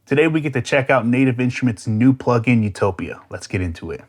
Today we get to check out Native Instruments' new plugin, Utopia. Let's get into it.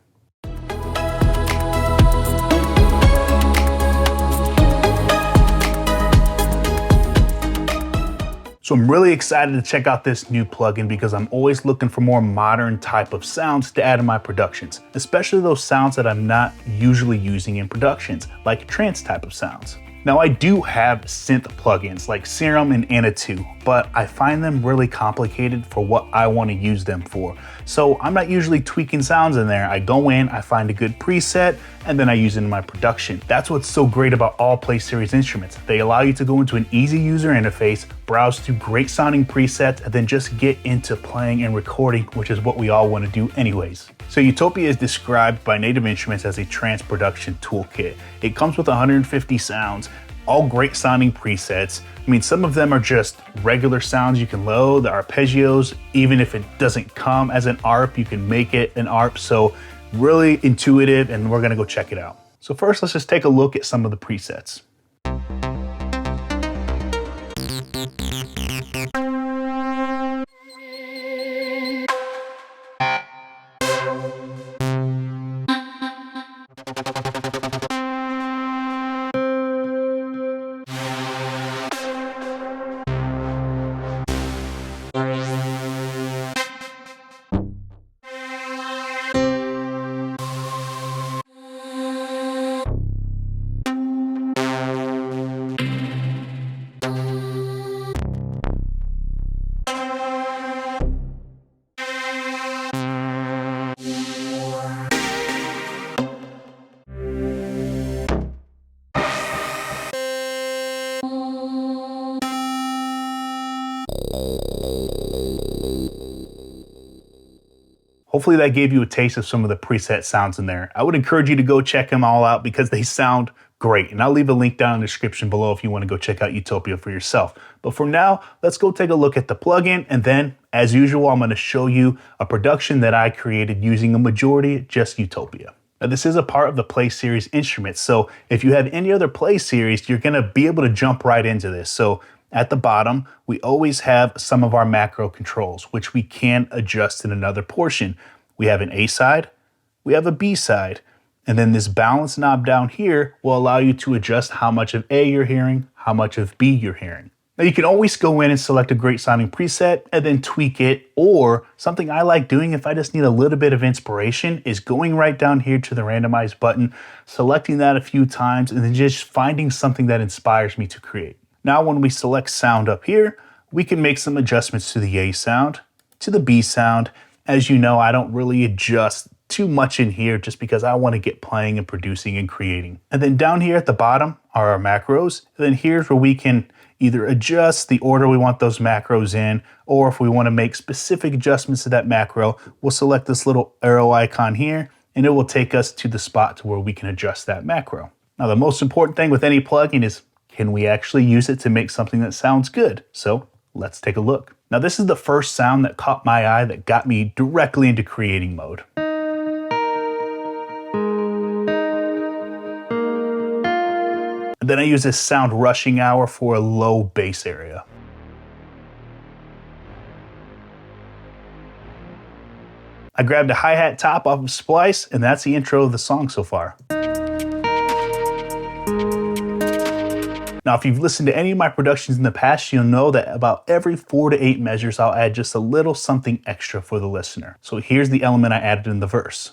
So I'm really excited to check out this new plugin because I'm always looking for more modern type of sounds to add to my productions, especially those sounds that I'm not usually using in productions, like trance type of sounds. Now I do have synth plugins like Serum and Anna 2, but I find them really complicated for what I want to use them for. So I'm not usually tweaking sounds in there. I go in, I find a good preset, and then I use it in my production. That's what's so great about all Play Series instruments. They allow you to go into an easy user interface, browse through great sounding presets, and then just get into playing and recording, which is what we all want to do anyways. So Utopia is described by Native Instruments as a trance production toolkit. It comes with 150 sounds, all great sounding presets. I mean, some of them are just regular sounds you can load, the arpeggios. Even if it doesn't come as an ARP, you can make it an ARP. So really intuitive, and we're gonna go check it out. So first, let's just take a look at some of the presets. Hopefully that gave you a taste of some of the preset sounds in there. I would encourage you to go check them all out because they sound great. And I'll leave a link down in the description below if you want to go check out Utopia for yourself. But for now, let's go take a look at the plugin. And then, as usual, I'm going to show you a production that I created using a majority just Utopia. Now, this is a part of the Play Series instruments. So if you have any other Play Series, you're going to be able to jump right into this. So at the bottom, we always have some of our macro controls, which we can adjust in another portion. We have an A side, we have a B side, and then this balance knob down here will allow you to adjust how much of A you're hearing, how much of B you're hearing. Now you can always go in and select a great sounding preset and then tweak it, or something I like doing if I just need a little bit of inspiration is going right down here to the randomize button, selecting that a few times, and then just finding something that inspires me to create. Now when we select sound up here, we can make some adjustments to the A sound, to the B sound. As you know, I don't really adjust too much in here just because I want to get playing and producing and creating. And then down here at the bottom are our macros. And then here's where we can either adjust the order we want those macros in, or if we want to make specific adjustments to that macro, we'll select this little arrow icon here and it will take us to the spot to where we can adjust that macro. Now the most important thing with any plugin is, can we actually use it to make something that sounds good? So let's take a look. Now this is the first sound that caught my eye that got me directly into creating mode. And then I use this sound rushing hour for a low bass area. I grabbed a hi-hat top off of Splice, and that's the intro of the song so far. Now, if you've listened to any of my productions in the past, you'll know that about every 4 to 8 measures, I'll add just a little something extra for the listener. So here's the element I added in the verse.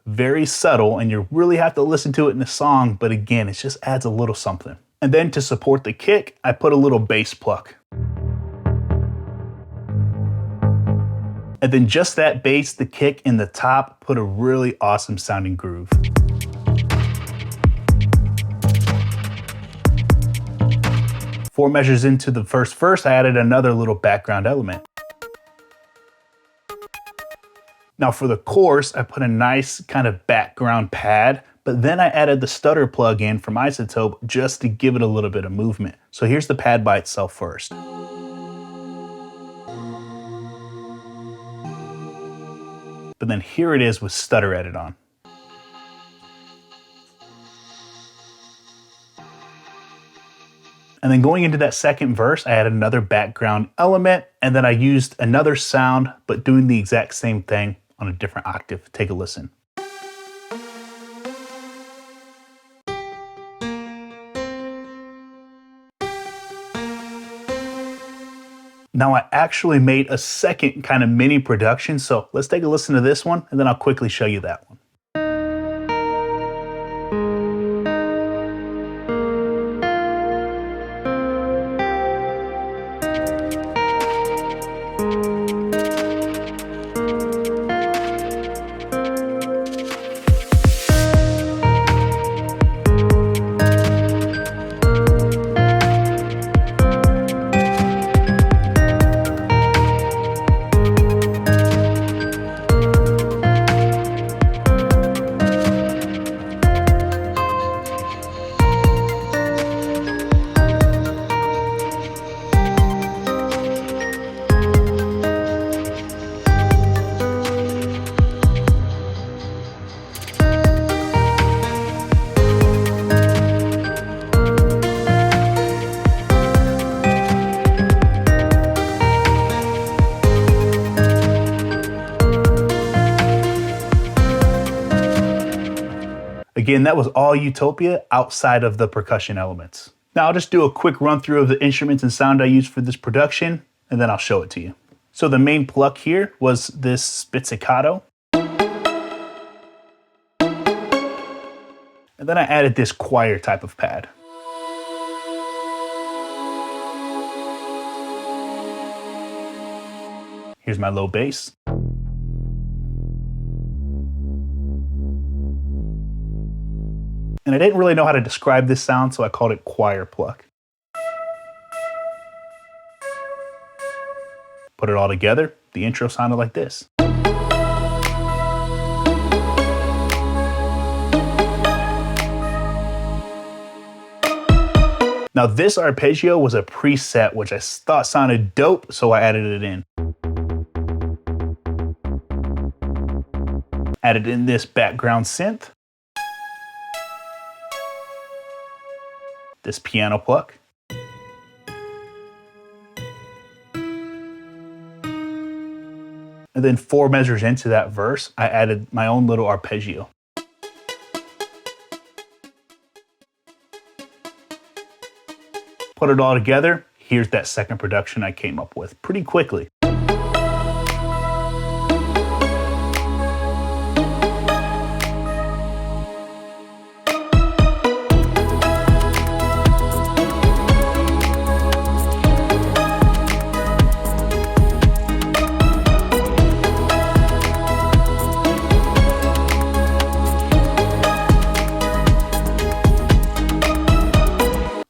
Very subtle, and you really have to listen to it in the song, but again, it just adds a little something. And then to support the kick, I put a little bass pluck. And then just that bass, the kick, and the top put a really awesome sounding groove. 4 measures into the first verse, I added another little background element. Now for the chorus, I put a nice kind of background pad, but then I added the stutter plugin from iZotope just to give it a little bit of movement. So here's the pad by itself first. But then here it is with stutter added on. And then going into that second verse, I added another background element, and then I used another sound, but doing the exact same thing on a different octave. Take a listen. Now I actually made a second kind of mini production, so let's take a listen to this one, and then I'll quickly show you that one. Again, that was all Utopia outside of the percussion elements. Now I'll just do a quick run through of the instruments and sound I used for this production, and then I'll show it to you. So the main pluck here was this spizzicato. And then I added this choir type of pad. Here's my low bass. And I didn't really know how to describe this sound, so I called it choir pluck. Put it all together, the intro sounded like this. Now this arpeggio was a preset which I thought sounded dope, so I added it in. Added in this background synth. This piano pluck. And then 4 measures into that verse, I added my own little arpeggio. Put it all together, here's that second production I came up with pretty quickly.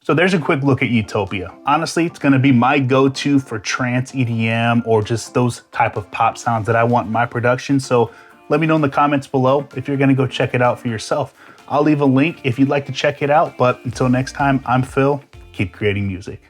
So there's a quick look at Utopia. Honestly, it's gonna be my go-to for trance EDM or just those type of pop sounds that I want in my production. So let me know in the comments below if you're gonna go check it out for yourself. I'll leave a link if you'd like to check it out, but until next time, I'm Phil. Keep creating music.